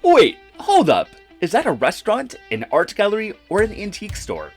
Wait, hold up. Is that a restaurant, an art gallery, or an antique store?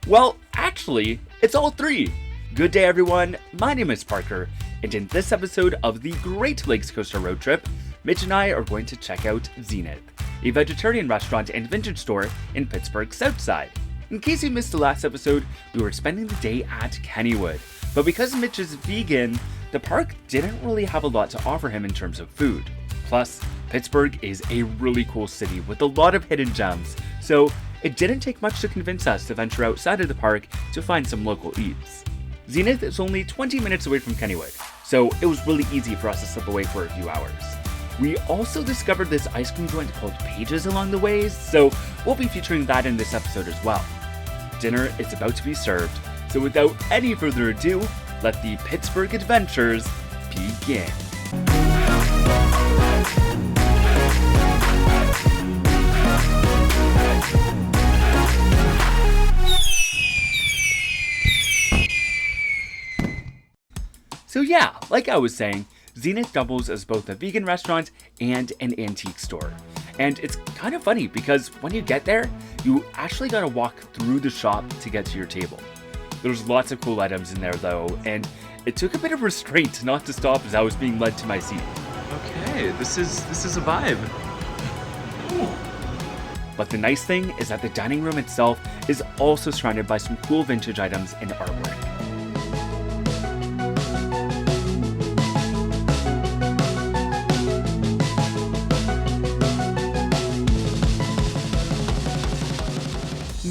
Well, actually, it's all three. Good day, everyone. My name is Parker, and in this episode of the Great Lakes Coaster Road Trip, Mitch and I are going to check out Zenith, a vegetarian restaurant and vintage store in Pittsburgh's South Side. In case you missed the last episode, we were spending the day at Kennywood, but because Mitch is vegan, the park didn't really have a lot to offer him in terms of food. Plus, Pittsburgh is a really cool city with a lot of hidden gems, so it didn't take much to convince us to venture outside of the park to find some local eats. Zenith is only 20 minutes away from Kennywood, so it was really easy for us to slip away for a few hours. We also discovered this ice cream joint called Pages along the way, so we'll be featuring that in this episode as well. Dinner is about to be served, so without any further ado, let the Pittsburgh adventures begin. So yeah, like I was saying, Zenith doubles as both a vegan restaurant and an antique store. And it's kind of funny because when you get there, you actually gotta walk through the shop to get to your table. There's lots of cool items in there though, and it took a bit of restraint not to stop as I was being led to my seat. Okay, this is a vibe. But the nice thing is that the dining room itself is also surrounded by some cool vintage items and artwork.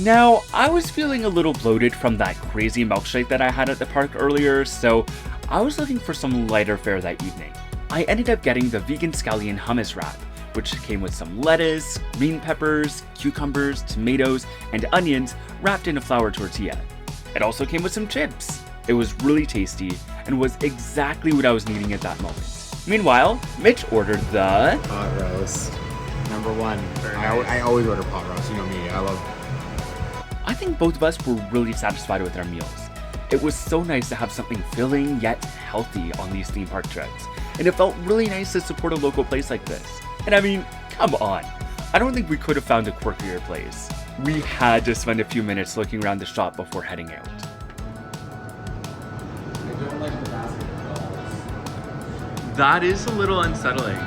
Now, I was feeling a little bloated from that crazy milkshake that I had at the park earlier, so I was looking for some lighter fare that evening. I ended up getting the vegan scallion hummus wrap, which came with some lettuce, green peppers, cucumbers, tomatoes, and onions wrapped in a flour tortilla. It also came with some chips. It was really tasty and was exactly what I was needing at that moment. Meanwhile, Mitch ordered the pot roast. Number one. I always order pot roast. You know me. I think both of us were really satisfied with our meals. It was so nice to have something filling yet healthy on these theme park trips, and it felt really nice to support a local place like this. And I mean, come on, I don't think we could have found a quirkier place. We had to spend a few minutes looking around the shop before heading out. I don't like the basketballs. That is a little unsettling.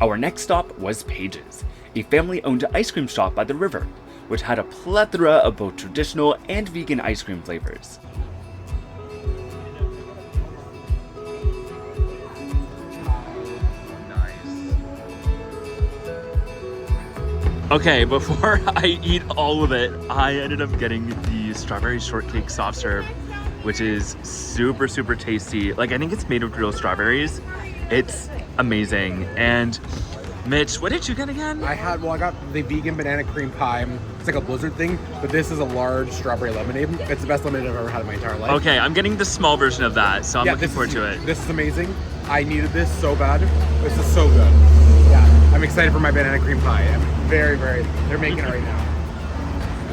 Our next stop was Page's, a family-owned ice cream shop by the river, which had a plethora of both traditional and vegan ice cream flavors. Okay, before I eat all of it, I ended up getting the strawberry shortcake soft serve, which is super, super tasty. Like, I think it's made of real strawberries. It's amazing. And Mitch, what did you get again? I got the vegan banana cream pie. It's like a blizzard thing, but this is a large strawberry lemonade. It's the best lemonade I've ever had in my entire life. Okay, I'm getting the small version of that, so I'm looking forward to it. This is amazing. I needed this so bad. This is so good. Yeah, I'm excited for my banana cream pie. I'm very, they're making it right now.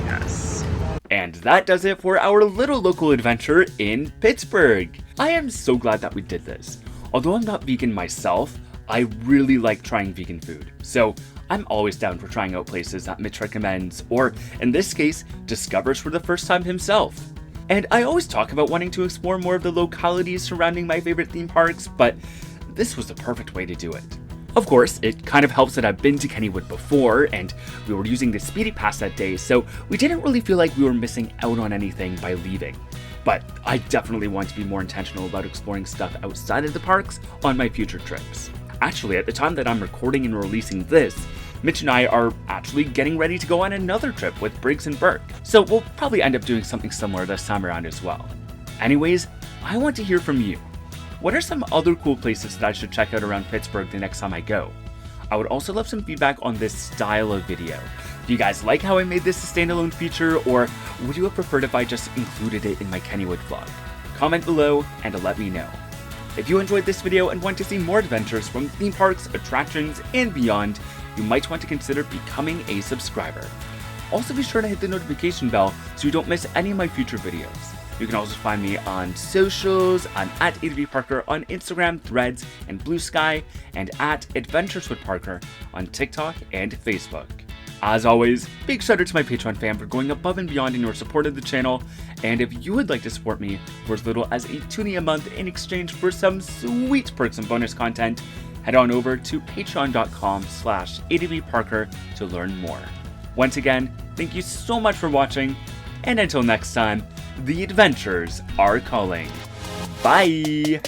Yes. And that does it for our little local adventure in Pittsburgh. I am so glad that we did this. Although I'm not vegan myself, I really like trying vegan food, so I'm always down for trying out places that Mitch recommends, or in this case, discovers for the first time himself. And I always talk about wanting to explore more of the localities surrounding my favorite theme parks, but this was the perfect way to do it. Of course, it kind of helps that I've been to Kennywood before, and we were using the Speedy Pass that day, so we didn't really feel like we were missing out on anything by leaving. But I definitely want to be more intentional about exploring stuff outside of the parks on my future trips. Actually, at the time that I'm recording and releasing this, Mitch and I are actually getting ready to go on another trip with Briggs and Burke, so we'll probably end up doing something similar this time around as well. Anyways, I want to hear from you. What are some other cool places that I should check out around Pittsburgh the next time I go? I would also love some feedback on this style of video. Do you guys like how I made this a standalone feature, or would you have preferred if I just included it in my Kennywood vlog? Comment below and let me know. If you enjoyed this video and want to see more adventures from theme parks, attractions, and beyond, you might want to consider becoming a subscriber. Also be sure to hit the notification bell so you don't miss any of my future videos. You can also find me on socials. I'm at @ADVParker on Instagram, Threads, and Blue Sky, and at Adventures with Parker on TikTok and Facebook. As always, big shout out to my Patreon fam for going above and beyond in your support of the channel, and if you would like to support me for as little as $2 a month in exchange for some sweet perks and bonus content, head on over to patreon.com/ADVParker to learn more. Once again, thank you so much for watching, and until next time, the adventures are calling. Bye!